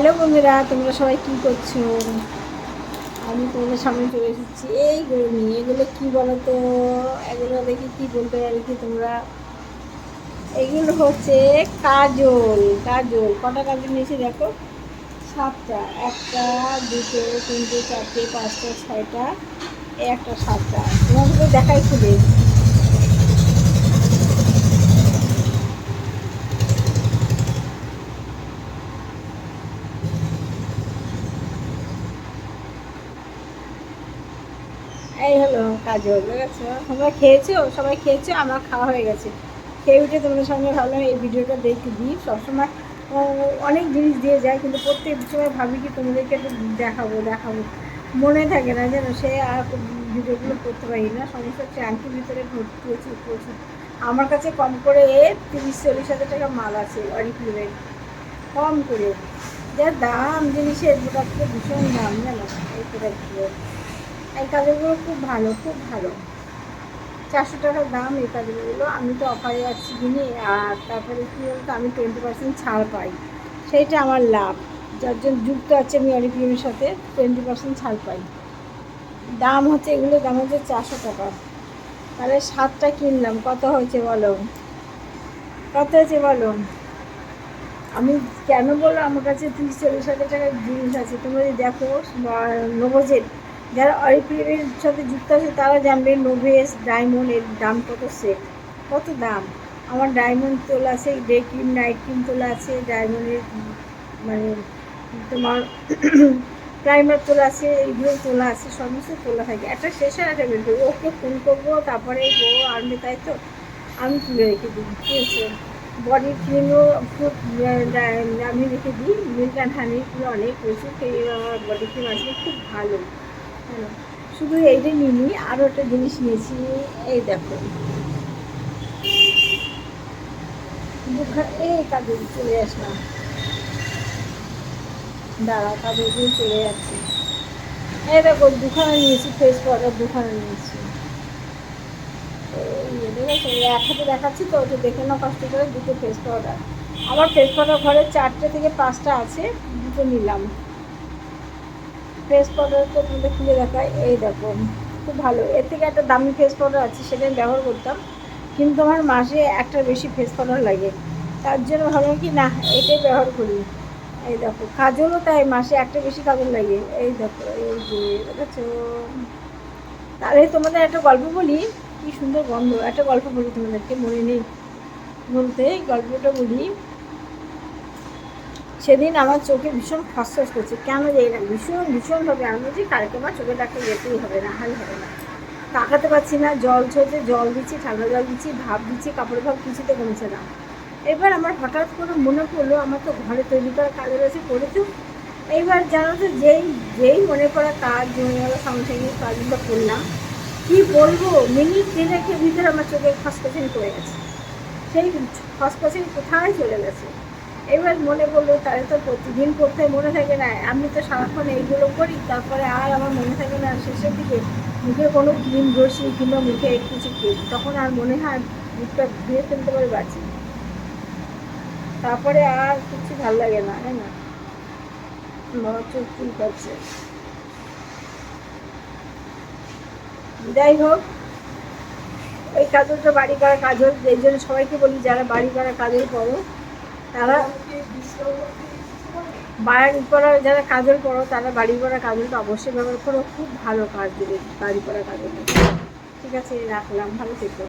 Hello বন্ধুরা, তোমরা সবাই কী করছো? আমি তোমাদের সামনে চলে এসেছি এইগুলো নিয়ে। এগুলো কী বলো তো? এগুলো দেখি কী বলতে পারি কি তোমরা। এগুলো হচ্ছে কাজল। কাজল কটা কাজল নিয়েছি দেখো, 7টা। 1টা 2টো 3টে 4টে 5টা 6টা, একটা 7টা। তোমাদেরকে দেখাই খুলে। এই হলো কাজল, দেখেছো? তোমরা খেয়েছো, সবাই খেয়েছো, আমার খাওয়া হয়ে গেছে। খেয়ে উঠে তোমাদের সঙ্গে ভাবলাম এই ভিডিওটা দেখতে দিই। সবসময় অনেক জিনিস দিয়ে যায়, কিন্তু প্রত্যেক সময় ভাবি কি তোমাদেরকে একটু দেখাবো দেখাবো, মনে থাকে না যেন, সে আর ভিডিওগুলো করতে পারি না। সমস্ত ট্যাঙ্কির ভিতরে ভর্তি হয়েছে প্রচুর। আমার কাছে কম করে 30-40 হাজার টাকা মাল আছে অরিফ্লেমের, কম করে। যা দাম জিনিসের, প্রোডাক্টগুলো ভীষণ দাম জানো, এই প্রোডাক্টগুলো। এই কাজলগুলো খুব ভালো, খুব ভালো। 400 টাকার দাম এই কাজলগুলো। আমি তো অফারে যাচ্ছি কিনি, আর তারপরে কী বলতো, আমি 20% ছাড় পাই, সেইটা আমার লাভ। যার জন্য যুক্ত আছে আমি অরিফ্লেমের সাথে, 20% ছাড় পাই। দাম হচ্ছে, এগুলোর দাম হচ্ছে 400 টাকা। তাহলে 7টা কিনলাম, কত হয়েছে বলো? কত হয়েছে বলো? আমি কেন বলো, আমার কাছে 30-40 হাজার টাকার জিনিস আছে। তোমরা যদি দেখো নোভোজের, যারা অরিফ্লেমের সাথে যুক্ত আছে তারা জানবে নোভেস ডায়মন্ড এর দাম কত, সেট কত দাম। আমার ডায়মন্ড তোলা আছে, ডে ক্রিম নাইট ক্রিম তোলা আছে, ডায়মন্ডের মানে তোমার প্রাইমার তোলা আছে, এইগুলো তোলা আছে, সমস্ত তোলা থাকে। একটা শেষ আর একটা বের করবো, ওকে ফোন করবো, তারপরে ও আনবে, তাই তো আমি তুলে রেখে দিই। ঠিক আছে, বডি ক্রিমও আমি রেখে দিই। মিল্ক অ্যান্ড হানিগুলো অনেক প্রচুর বডি ক্রিম আছে, খুব ভালো। হ্যাঁ, শুধু এইটাই নিইনি, আরও একটা জিনিস নিয়েছি। এই দেখো, এই কাজে চলে আসলাম, দাঁড়া কাজে চলে যাচ্ছে। এই দেখো, দুখানা নিয়েছি ফেস পাউডার, দুখানা নিয়েছি। দেখেছো, এক হাতে দেখাচ্ছি তো, ওটা দেখে নাও কষ্ট করে। দুটো ফেস পাউডার, আমার ফেস পাউডার ঘরে 4টে থেকে 5টা আছে, দুটো নিলাম। ফেস পাউডার তো তোমাদের খুলে দেখায়, এই দেখো, খুব ভালো। এর থেকে একটা দামি ফেস পাউডার আছে, সেটা আমি ব্যবহার করতাম, কিন্তু আমার মাসে একটা বেশি ফেস পাউডার লাগে, তার জন্য ভাবলাম কি না, এটাই ব্যবহার করি। এই দেখো, কাজলও তাই, মাসে একটা বেশি কাজল লাগে। এই দেখো, এই যে দেখেছো। তাহলে তোমাদের একটা গল্প বলি, কি সুন্দর গন্ধ। একটা গল্প বলি তোমাদেরকে, মনে নেই বলতে, গল্পটা বলি। সেদিন আমার চোখে ভীষণ ফসফস করছে, কেন যাই না, ভীষণ ভীষণভাবে। আমি বলছি কালকে আমার চোখের ডাক্তার যেতেই হবে, না হাল হবে না। তাকাতে পারছি না, জল ছড়ছে, জল দিচ্ছি, ঠান্ডা জল দিচ্ছি, ভাপ দিচ্ছি, কাপড় ভাব, কিছুতে কমছে না। এবার আমার হঠাৎ করে মনে পড়লো, আমার তো ঘরে তৈরি করা কাজল আছে, করে তো। এইবার জানো তো, যেই যেই মনে করা কাজ জমে গেল, সঙ্গে সঙ্গে কাজগুলো করলাম। কী বলবো, মিনিট 3-এর ভিতরে আমার চোখে খসখসানি পড়ে গেছে। সেই খসখসানি কোথায় চলে গেছে। এবার মনে পড়লো, তাহলে তো প্রতিদিন করতে মনে থাকে না, আমি তো সারাক্ষণ এইগুলো করি, তারপরে আর আমার মনে থাকে না। শেষের দিকে মুখে কোনো ক্রিম ঘষি কিংবা মুখে কিছু করি, তখন আর মনে হয় মুখটা ধুয়ে ফেলতে পারে বাঁচি, তারপরে আর কিছু ভালো লাগে না, তাই না? আমার চোখ চুল করছে। যাই হোক, ওই কাজলটা বাড়ি করা কাজল, এই জন্য সবাইকে বলি, যারা বাড়ি করা কাজল করো, তারা বাড়ি করা, যারা কাজল করো, তারা বাড়ি করা কাজলটা অবশ্যই ব্যবহার করো, খুব ভালো কাজ দেবে বাড়ি করা কাজল। ঠিক আছে, রাখলাম, ভালো থেকো।